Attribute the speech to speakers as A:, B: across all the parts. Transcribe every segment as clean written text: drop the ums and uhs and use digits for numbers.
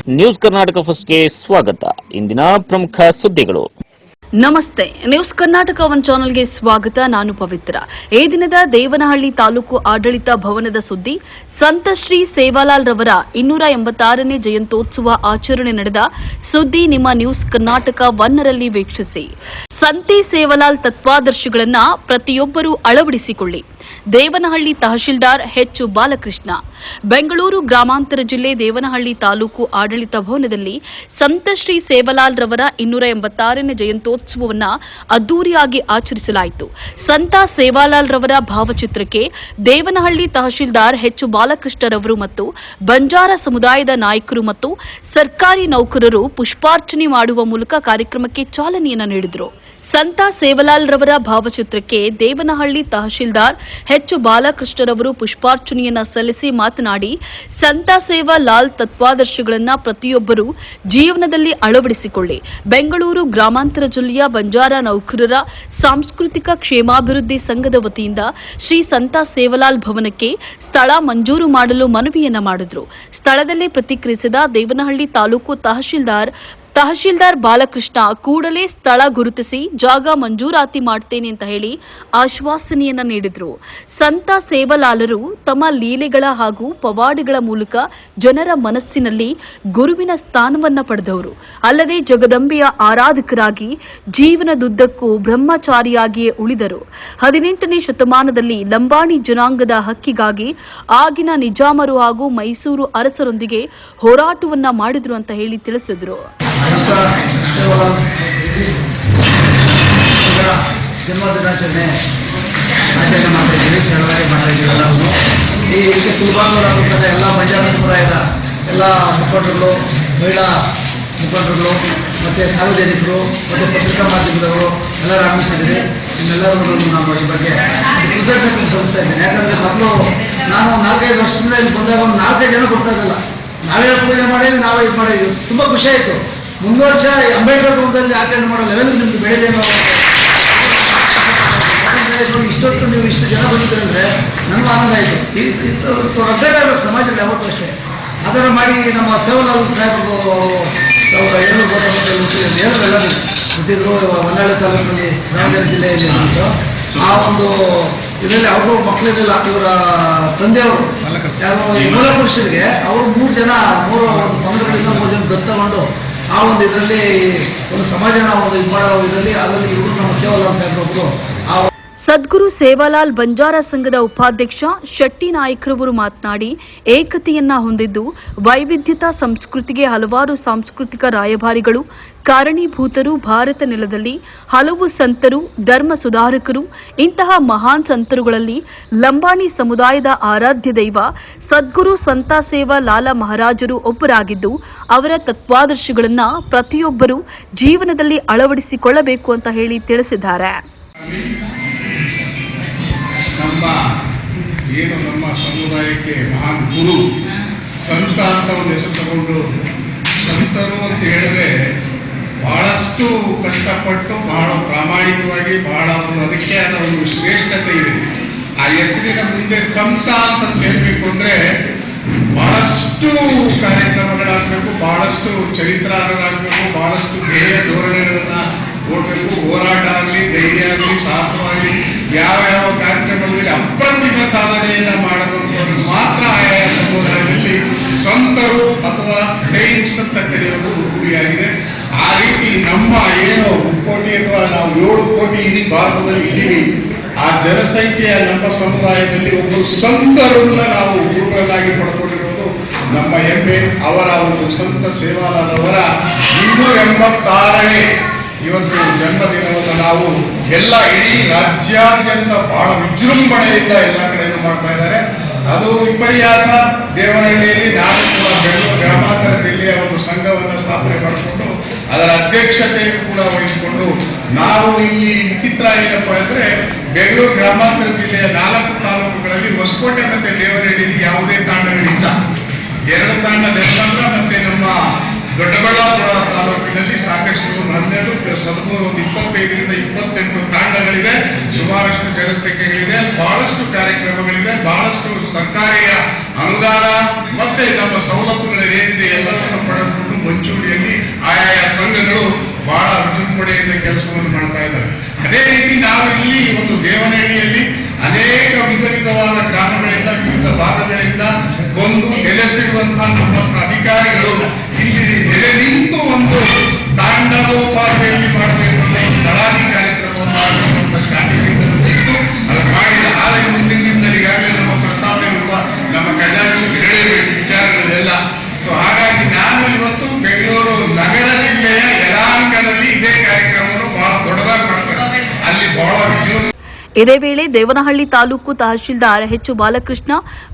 A: News Karnataka ಫಸ್ಟ್ಗೆ ಸ್ವಾಗತ. ಇಂದಿನ ಪ್ರಮುಖ ಸುದ್ದಿಗಳು.
B: ನಮಸ್ತೆ, ನ್ಯೂಸ್ ಕರ್ನಾಟಕ ಒನ್ ಚಾನೆಲ್ಗೆ ಸ್ವಾಗತ. ನಾನು ಪವಿತ್ರ. ಈ ದಿನದ ದೇವನಹಳ್ಳಿ ತಾಲೂಕು ಆಡಳಿತ ಭವನದ ಸುದ್ದಿ. ಸಂತ ಶ್ರೀ ಸೇವಾಲಾಲ್ ರವರ 286ನೇ ಜಯಂತ್ಯೋತ್ಸವ ಆಚರಣೆ ನಡೆದ ಸುದ್ದಿ ನಿಮ್ಮ ನ್ಯೂಸ್ ಕರ್ನಾಟಕ ಒನ್ನರಲ್ಲಿ ವೀಕ್ಷಿಸಿ. ಸಂತೆ ಸೇವಾಲಾಲ್ ತತ್ವಾದರ್ಶಗಳನ್ನ ಪ್ರತಿಯೊಬ್ಬರೂ ಅಳವಡಿಸಿಕೊಳ್ಳಿ. ದೇವನಹಳ್ಳಿ ತಹಶೀಲ್ದಾರ್ ಎಚ್ ಬಾಲಕೃಷ್ಣ. ಬೆಂಗಳೂರು ಗ್ರಾಮಾಂತರ ಜಿಲ್ಲೆ ದೇವನಹಳ್ಳಿ ತಾಲೂಕು ಆಡಳಿತ ಭವನದಲ್ಲಿ ಸಂತ ಶ್ರೀ ಸೇವಾಲಾಲ್ ರವರ 286ನೇ ಜಯಂತ್ಯೋತ್ಸವವನ್ನು ಅದ್ದೂರಿಯಾಗಿ ಆಚರಿಸಲಾಯಿತು. ಸಂತ ಸೇವಾಲಾಲ್ ರವರ ಭಾವಚಿತ್ರಕ್ಕೆ ದೇವನಹಳ್ಳಿ ತಹಶೀಲ್ದಾರ್ ಎಚ್ ಬಾಲಕೃಷ್ಣರವರು ಮತ್ತು ಬಂಜಾರ ಸಮುದಾಯದ ನಾಯಕರು ಮತ್ತು ಸರ್ಕಾರಿ ನೌಕರರು ಪುಷ್ಪಾರ್ಚನೆ ಮಾಡುವ ಮೂಲಕ ಕಾರ್ಯಕ್ರಮಕ್ಕೆ ಚಾಲನೆಯನ್ನು ನೀಡಿದರು. ಸಂತ ಸೇವಾಲಾಲ್ ರವರ ಭಾವಚಿತ್ರಕ್ಕೆ ದೇವನಹಳ್ಳಿ ತಹಶೀಲ್ದಾರ್ ಎಚ್ ಬಾಲಕೃಷ್ಣರವರು ಪುಷ್ಪಾರ್ಚನೆಯನ್ನ ಸಲ್ಲಿಸಿ ಮಾತನಾಡಿ, ಸಂತ ಸೇವಾಲಾಲ್ ತತ್ವಾದರ್ಶಗಳನ್ನು ಪ್ರತಿಯೊಬ್ಬರೂ ಜೀವನದಲ್ಲಿ ಅಳವಡಿಸಿಕೊಳ್ಳಿ. ಬೆಂಗಳೂರು ಗ್ರಾಮಾಂತರ ಜಿಲ್ಲೆಯ ಬಂಜಾರ ನೌಕರರ ಸಾಂಸ್ಕೃತಿಕ ಕ್ಷೇಮಾಭಿವೃದ್ಧಿ ಸಂಘದ ವತಿಯಿಂದ ಶ್ರೀ ಸಂತ ಸೇವಾಲಾಲ್ ಭವನಕ್ಕೆ ಸ್ಥಳ ಮಂಜೂರು ಮಾಡಲು ಮನವಿಯನ್ನ ಮಾಡಿದರು. ಸ್ಥಳದಲ್ಲೇ ಪ್ರತಿಕ್ರಿಯಿಸಿದ ದೇವನಹಳ್ಳಿ ತಾಲೂಕು ತಹಶೀಲ್ದಾರ್ ಬಾಲಕೃಷ್ಣ ಕೂಡಲೇ ಸ್ಥಳ ಗುರುತಿಸಿ ಜಾಗ ಮಂಜೂರಾತಿ ಮಾಡ್ತೇನೆ ಅಂತ ಹೇಳಿ ಆಶ್ವಾಸನೆಯನ್ನ ನೀಡಿದರು. ಸಂತ ಸೇವಾಲಾಲರು ತಮ್ಮ ಲೀಲೆಗಳ ಹಾಗೂ ಪವಾಡಗಳ ಮೂಲಕ ಜನರ ಮನಸ್ಸಿನಲ್ಲಿ ಗುರುವಿನ ಸ್ಥಾನವನ್ನ ಪಡೆದವರು. ಅಲ್ಲದೆ ಜಗದಂಬೆಯ ಆರಾಧಕರಾಗಿ ಜೀವನದುದ್ದಕ್ಕೂ ಬ್ರಹ್ಮಚಾರಿಯಾಗಿಯೇ ಉಳಿದರು. 18ನೇ ಶತಮಾನದಲ್ಲಿ ಲಂಬಾಣಿ ಜನಾಂಗದ ಹಕ್ಕಿಗಾಗಿ ಆಗಿನ ನಿಜಾಮರು ಹಾಗೂ ಮೈಸೂರು ಅರಸರೊಂದಿಗೆ ಹೋರಾಟವನ್ನ ಮಾಡಿದ್ರು ಅಂತ ಹೇಳಿ ತಿಳಿಸಿದ್ರು.
C: ಸೇವಾಲಾಲ್ ಜನ್ಮದಿನಾಚರಣೆ ಆಚರಣೆ ಮಾಡ್ತಾಯಿದ್ದೀವಿ, ಸರಳವಾಗಿ ಮಾಡ್ತಾಯಿದ್ದೀವಿ. ಎಲ್ಲರೂ ಈ ತುಲ್ಬಾಂಗೂರಾಗುತ್ತದೆ ಎಲ್ಲ ಬಂಜಾರ ಸಮುದಾಯದ ಎಲ್ಲ ಮುಖಂಡರುಗಳು, ಮಹಿಳಾ ಮುಖಂಡರುಗಳು ಮತ್ತು ಸಾರ್ವಜನಿಕರು ಮತ್ತು ಪತ್ರಿಕಾ ಮಾಧ್ಯಮದವರು ಎಲ್ಲರೂ ಆಗಮಿಸಿದ್ದೀವಿ. ನಿಮ್ಮೆಲ್ಲರೂ ನಾನು ಈ ಬಗ್ಗೆ ಕೃತಜ್ಞತೆ ಸಲ್ಲಿಸ್ತಾ ಇದ್ದೀನಿ. ಯಾಕಂದರೆ ಮೊದಲು ನಾನು 4-5 ವರ್ಷದಿಂದ ಇಲ್ಲಿ ಬಂದಾಗ ಒಂದು 4-5 ಜನ ಬರ್ತಾ ಇರಲಿಲ್ಲ. ನಾವೇ ಪೂಜೆ ಮಾಡೀವಿ, ನಾವೇ ಇದು ಮಾಡಿದ್ವಿ. ತುಂಬ ಖುಷಿ ಆಯಿತು. ಮುಂದೆ ವರ್ಷ ಅಂಬೇಡ್ಕರ್ ಭವನದಲ್ಲಿ ಆಚರಣೆ ಮಾಡೋ ಲೆವೆಲ್ ನಿಮ್ಗೆ ಬೆಳೆದೇ ಇಷ್ಟೊತ್ತು ನೀವು ಇಷ್ಟು ಜನ ಬಂದಿದ್ದೀರ ಅಂದರೆ ನನಗೂ ಆನಂದ ಆಯಿತು. ಅಪ್ಡೇಟ್ ಆಗಬೇಕು ಸಮಾಜದಲ್ಲಿ ಯಾವತ್ತೂ ಅಷ್ಟೇ. ಅದನ್ನು ಮಾಡಿ ನಮ್ಮ ಸೇವಾಲಾಲ್ ಸಾಹೇಬರು ಏನು ಎಲ್ಲ ಹುಟ್ಟಿದ್ರು ಹೊನ್ನಾಳಿ ತಾಲೂಕಿನಲ್ಲಿ ದಾವಣಗೆರೆ ಜಿಲ್ಲೆಯಲ್ಲಿ ಬಂತು. ಆ ಒಂದು ಇದರಲ್ಲಿ ಅವರು ಮಕ್ಕಳಿರಲಿಲ್ಲ. ಇವರ ತಂದೆಯವರು ಯಾರು ಮೂಲ ಪುರುಷರಿಗೆ ಅವರು 3 ಜನ ಒಂದು ಪಂಗಡಗಳಿಂದ 3 ಜನ ದತ್ತಗೊಂಡು ಆ ಒಂದು ಇದರಲ್ಲಿ ಒಂದು ಸಮಾಜನ ಒಂದು ಇದು ಮಾಡೋ ಇದರಲ್ಲಿ ಅದರಲ್ಲಿ ಇವರು ನಮ್ಮ ಸೇವಾಲಾಲ್ ಸಾಹೇಬ್ರೊಬ್ಬರು.
B: ಸದ್ಗುರು ಸೇವಾಲಾಲ್ ಬಂಜಾರ ಸಂಘದ ಉಪಾಧ್ಯಕ್ಷ ಶೆಟ್ಟಿ ನಾಯಕರವರು ಮಾತನಾಡಿ, ಏಕತೆಯನ್ನ ಹೊಂದಿದ್ದು ವೈವಿಧ್ಯತಾ ಸಂಸ್ಕೃತಿಗೆ ಹಲವಾರು ಸಾಂಸ್ಕೃತಿಕ ರಾಯಭಾರಿಗಳು ಕಾರಣೀಭೂತರು. ಭಾರತ ನೆಲದಲ್ಲಿ ಹಲವು ಸಂತರು, ಧರ್ಮ ಸುಧಾರಕರು. ಇಂತಹ ಮಹಾನ್ ಸಂತರುಗಳಲ್ಲಿ ಲಂಬಾಣಿ ಸಮುದಾಯದ ಆರಾಧ್ಯ ದೈವ ಸದ್ಗುರು ಸಂತ ಸೇವಾಲಾಲ ಮಹಾರಾಜರು ಒಬ್ಬರಾಗಿದ್ದು, ಅವರ ತತ್ವಾದರ್ಶಗಳನ್ನು ಪ್ರತಿಯೊಬ್ಬರೂ ಜೀವನದಲ್ಲಿ ಅಳವಡಿಸಿಕೊಳ್ಳಬೇಕು ಅಂತ ಹೇಳಿ ತಿಳಿಸಿದ್ದಾರೆ.
D: ನಮ್ಮ ಸಮುದಾಯಕ್ಕೆ ಮಹಾನ್ ಗುರು ಸಂತ ಅಂತ ಒಂದು ಹೆಸರು ತಗೊಂಡು, ಸಂತರು ಅಂತ ಹೇಳಿದ್ರೆ ಬಹಳಷ್ಟು ಕಷ್ಟಪಟ್ಟು ಬಹಳ ಪ್ರಾಮಾಣಿಕವಾಗಿ ಬಹಳ ಅದಕ್ಕೆ ಆದ ಒಂದು ಶ್ರೇಷ್ಠತೆ ಇದೆ. ಆ ಹೆಸರಿನ ಮುಂದೆ ಸಂತ ಅಂತ ಸೇರ್ಬೇಕು ಅಂದ್ರೆ ಬಹಳಷ್ಟು ಕಾರ್ಯಕ್ರಮಗಳಾಗಬೇಕು, ಬಹಳಷ್ಟು ಚರಿತ್ರಾಗಬೇಕು, ಬಹಳಷ್ಟು ಧ್ಯೇಯ ಧೋರಣೆಗಳನ್ನ ಓಡಬೇಕು. ಹೋರಾಟ ಆಗಲಿ, ಧೈರ್ಯ ಆಗಲಿ, ಸಾಹಸವಾಗಲಿ, ಯಾವ ಕಾರ್ಯಕ್ರಮಗಳಲ್ಲಿ ಅಪ್ರತಿಮ ಸಾಧನೆಯನ್ನ ಮಾಡಬೇಕು ಮಾತ್ರ ಆಯಾ ಸಮುದಾಯದಲ್ಲಿ ಸಂತರು ಅಥವಾ ಸೈನ್ಸ್ ಅಂತ ಕರೆಯೋದು ರೂಢಿಯಾಗಿದೆ. ಆ ರೀತಿ ನಮ್ಮ ಏನು 1 ಕೋಟಿ ಅಥವಾ ನಾವು 7 ಕೋಟಿ ಇಡೀ ಭಾರತದಲ್ಲಿ ಇದ್ದೀವಿ, ಆ ಜನಸಂಖ್ಯೆಯ ನಮ್ಮ ಸಮುದಾಯದಲ್ಲಿ ಒಬ್ಬರು ಸಂತರನ್ನ ನಾವು ಗುರುಗಳಾಗಿ ಪಡ್ಕೊಂಡಿರೋದು ನಮ್ಮ ಹೆಮ್ಮೆ. ಅವರ ಒಂದು ಸಂತ ಸೇವಾಲಾಲ್ ಅವರ 286ನೇ ಇವತ್ತು ಜನ್ಮದಿನವನ್ನು ನಾವು ಎಲ್ಲ ಇಡೀ ರಾಜ್ಯಾದ್ಯಂತ ಬಹಳ ವಿಜೃಂಭಣೆಯಿಂದ ಎಲ್ಲ ಕಡೆಯನ್ನು ಮಾಡ್ತಾ ಇದ್ದಾರೆ. ಅದು ವಿಪರ್ಯಾಸ. ದೇವನಹಳ್ಳಿಯಲ್ಲಿ ನಾನು ಕೂಡ ಬೆಂಗಳೂರು ಗ್ರಾಮಾಂತರ ಜಿಲ್ಲೆಯ ಒಂದು ಸಂಘವನ್ನು ಸ್ಥಾಪನೆ ಮಾಡಿಕೊಂಡು ಅದರ ಅಧ್ಯಕ್ಷತೆಯನ್ನು ಕೂಡ ವಹಿಸಿಕೊಂಡು ನಾವು ಇಲ್ಲಿ ವಿಚಿತ್ರ ಏನಪ್ಪ ಅಂದ್ರೆ ಬೆಂಗಳೂರು ಗ್ರಾಮಾಂತರ ಜಿಲ್ಲೆಯ 4 ತಾಲೂಕುಗಳಲ್ಲಿ ಹೊಸಕೋಟೆ ಮತ್ತೆ ದೇವನಹಳ್ಳಿಯಲ್ಲಿ ಯಾವುದೇ ತಾಂಡಗಳಿಲ್ಲ. 2 ತಾಂಡ ನೆಲಮಂಗಲ ಮತ್ತೆ ನಮ್ಮ ದೊಡ್ಡಬಳ್ಳಾಪುರ ತಾಲೂಕಿನಲ್ಲಿ ಸಾಕಷ್ಟು 12 + 13 ಒಂದು 25ರಿಂದ 28 ತಾಂಡಗಳಿದೆ. ಸುಮಾರಷ್ಟು ಜನಸಂಖ್ಯೆಗಳಿದೆ, ಬಹಳಷ್ಟು ಕಾರ್ಯಕ್ರಮಗಳಿದೆ, ಬಹಳಷ್ಟು ಸರ್ಕಾರಿಯ ಅನುದಾನ ಮತ್ತೆ ನಮ್ಮ ಸವಲತ್ತುಗಳು ಏನಿದೆ ಎಲ್ಲವನ್ನು ಪಡೆದು ಬಂದು ನೆಲೆಸಿರುವಂತಹ ನಮ್ಮ ಅಧಿಕಾರಿಗಳು ಇಲ್ಲಿ ನೆಲೆ ನಿಂತು ಒಂದು ತಾಂಡವೋಪಾದಿಯಲ್ಲಿ ಮಾಡಬೇಕು ಅನ್ನೋ ದಳಾದಿ ಕಾರ್ಯಕ್ರಮವನ್ನು ಮಾಡುವಂತ ಸ್ಟ್ರಾಟಜಿಗಳನ್ನು ಇತ್ತು. ಅದು ಮಾಡಿದ ಆದಾಯ ಮುಂದಿನ ದಿನದಲ್ಲಿ ಈಗಾಗಲೇ ನಮ್ಮ ಪ್ರಸ್ತಾವನೆ ನಮ್ಮ ಕಲ್ಯಾಣದಲ್ಲಿ ಹೇಳಬೇಕು ವಿಚಾರಗಳೆಲ್ಲ. ಸೊ ಹಾಗಾಗಿ ನಾನು ಇವತ್ತು ಬೆಂಗಳೂರು ನಗರ ಜಿಲ್ಲೆಯ ಯಲಹಂಕದಲ್ಲಿ ಇದೇ ಕಾರ್ಯಕ್ರಮವನ್ನು ಬಹಳ ದೊಡ್ಡದಾಗಿ ಮಾಡ್ತಾರೆ. ಅಲ್ಲಿ ಬಹಳ ವಿಜೃಂಭಣೆ.
B: ಇದೇ ವೇಳೆ ದೇವನಹಳ್ಳಿ ತಾಲೂಕು ತಹಶೀಲ್ದಾರ್ ಎಚ್ ಬಾಲಕೃಷ್ಣ,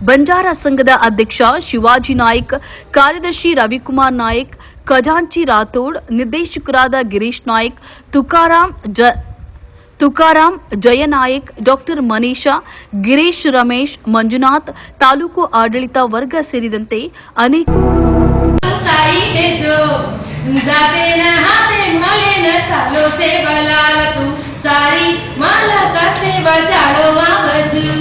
B: ಬಂಜಾರ ಸಂಘದ ಅಧ್ಯಕ್ಷ ಶಿವಾಜಿ ನಾಯ್ಕ್, ಕಾರ್ಯದರ್ಶಿ ರವಿಕುಮಾರ್ ನಾಯ್ಕ್, ಖಜಾಂಚಿ ರಾಥೋಡ್, ನಿರ್ದೇಶಕರಾದ ಗಿರೀಶ್ ನಾಯ್ಕ್, ತುಕಾರಾಂ ಜಯನಾಯಕ್, ಡಾಕ್ಟರ್ ಮನೀಷಾ, ಗಿರೀಶ್, ರಮೇಶ್, ಮಂಜುನಾಥ್, ತಾಲೂಕು ಆಡಳಿತ ವರ್ಗ ಸೇರಿದಂತೆ ಅನೇಕ
E: साई भेजो जाते न हाथे माले न चालो से बलाल तू सारी माला का सेवा चाड़ो आगजू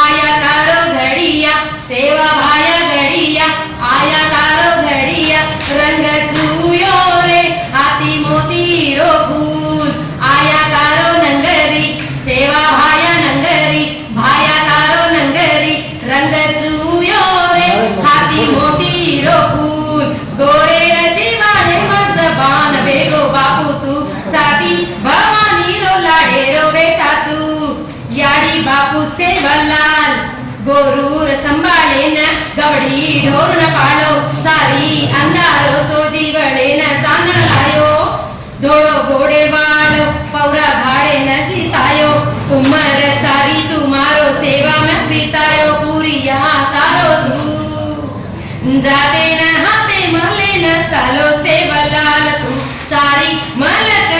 E: आया तारो घड़िया सेवा भाया घड़िया आया तारो घड़िया रंग चूयो रे हाथी मोती रो फूल आया तारो नंगरी सेवा भाया नंगरी भाया तारो नंगरी रंग चूयो रे हाथी मोती रो फूल गोरे रजीवाणे मजबान बेगो बापू तू साथी भवानी रो लाडे रो बेटा तू याड़ी बापू से बल्लाल गोरूर संभाळे न गवड़ी ढोर न पाड़ो सारी अंधारो सो जीवड़े न चांदन लायो धोड़ो घोड़े वाड़ो पौरा घाड़े न जीतायो उमर सारी तुम्हारो सेवा में बितायो पूरी यहाँ तारो तू जाते न हाथे महले न सालो से बलाल तू सारी मलक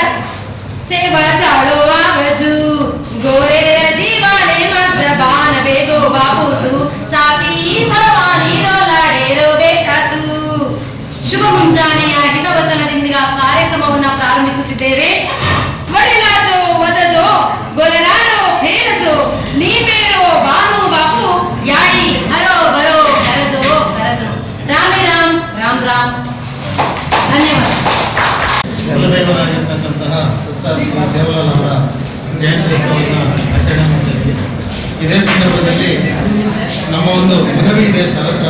E: सेवा चाड़ो आवजू गोरे रजीवाड़े मजबान बेगो बापू तू साथी भवानी रो लाडे रो बेटा तू ಶುಭ ಮುಂಜಾನೆಯ ಹಿತವಚನದಿಂದ ಕಾರ್ಯಕ್ರಮವನ್ನು ಪ್ರಾರಂಭಿಸುತ್ತಿದ್ದೇವೆ. ವಡಿಲಾಜೋ ವದಜೋ ಗೊಲರಾಡೋ ಫೇರಜೋ ನೀಬೇರೋ ಬಾನು ಬಾಪು ಯಾಡಿ ಹರೋ ಬರೋ ಕರಜೋ ಕರಜೋ ರಾಮೇ ರಾಮ್ ರಾಮ್ ರಾಮ್. ಧನ್ಯವಾದ.
F: ಕುಲದೈವರಾಗಿರ್ತಕ್ಕಂತಹ ಸತ್ತ ಶ್ರೀ ಸೇವಲಾಲ್ ಅವರ ಜಯಂತ್ಯೋತ್ಸವವನ್ನು ಆಚರಣೆ ಮಾಡ್ತಿದ್ವಿ. ಇದೇ ಸಂದರ್ಭದಲ್ಲಿ ನಮ್ಮ ಒಂದು ಮನವಿ ಇದೆ ಸರ್ ಹತ್ರ.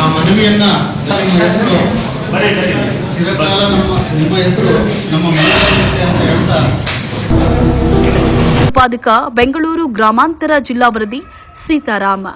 F: ಆ ಮನವಿಯನ್ನ ನಿಮ್ಮ ಹೆಸರು ಚಿರಕಾಲ ನಿಮ್ಮ ಹೆಸರು ನಮ್ಮ ಮನೆಯಾಗಿರುತ್ತೆ ಅಂತ ಹೇಳ್ತಾ
B: ಉತ್ಪಾದಕ ಬೆಂಗಳೂರು ಗ್ರಾಮಾಂತರ ಜಿಲ್ಲಾ ವರದಿ ಸೀತಾರಾಮ.